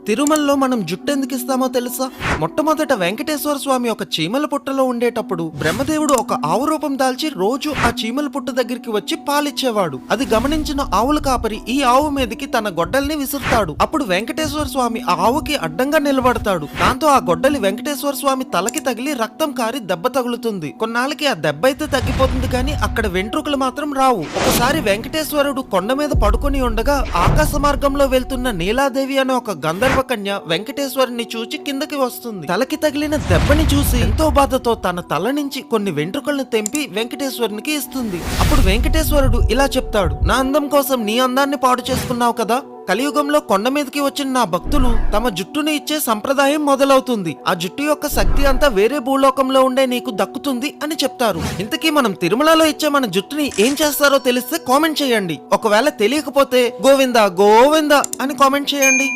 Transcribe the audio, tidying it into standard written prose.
తిరుమలలో మనం జుట్టు ఎందుకు ఇస్తామో తెలుసా? మొట్టమొదట వెంకటేశ్వర స్వామి ఒక చీమల పుట్టలో ఉండేటప్పుడు బ్రహ్మదేవుడు ఒక ఆవు రూపం దాల్చి రోజు ఆ చీమల పుట్ట దగ్గరికి వచ్చి పాలిచ్చేవాడు. అది గమనించిన ఆవుల కాపరి ఈ ఆవు మీదకి తన గొడ్డల్ని విసురుతాడు. అప్పుడు వెంకటేశ్వర స్వామి ఆ ఆవుకి అడ్డంగా నిలబడతాడు. దాంతో ఆ గొడ్డలి వెంకటేశ్వర స్వామి తలకి తగిలి రక్తం కారి దెబ్బ తగులుతుంది. కొన్నాళ్ళకి ఆ దెబ్బ అయితే తగ్గిపోతుంది, కానీ అక్కడ వెంట్రుకలు మాత్రం రావు. ఒకసారి వెంకటేశ్వరుడు కొండ మీద పడుకొని ఉండగా ఆకాశ మార్గంలో వెళ్తున్న నీలాదేవి అనే ఒక గంధర్వ కన్య వెంకటేశ్వరుని చూచి కిందకి వస్తుంది. తలకి తగిలిన దెబ్బని చూసి ఎంతో బాధతో తన తల నుంచి కొన్ని వెంట్రుకలను తెంపి వెంకటేశ్వరునికి ఇస్తుంది. అప్పుడు వెంకటేశ్వరుడు ఇలా చెప్తాడు, నా అందం కోసం నీ అందాన్ని పాడు చేసుకున్నావు కదా, కలియుగంలో కొండ మీదకి వచ్చిన నా భక్తులు తమ జుట్టుని ఇచ్చే సంప్రదాయం మొదలవుతుంది. ఆ జుట్టు యొక్క శక్తి అంతా వేరే భూలోకంలో ఉండే నీకు దక్కుతుంది అని చెప్తారు. ఇంతకీ మనం తిరుమలలో ఇచ్చే మన జుట్టుని ఏం చేస్తారో తెలిస్తే కామెంట్ చేయండి. ఒకవేళ తెలియకపోతే గోవిందా గోవిందా అని కామెంట్ చేయండి.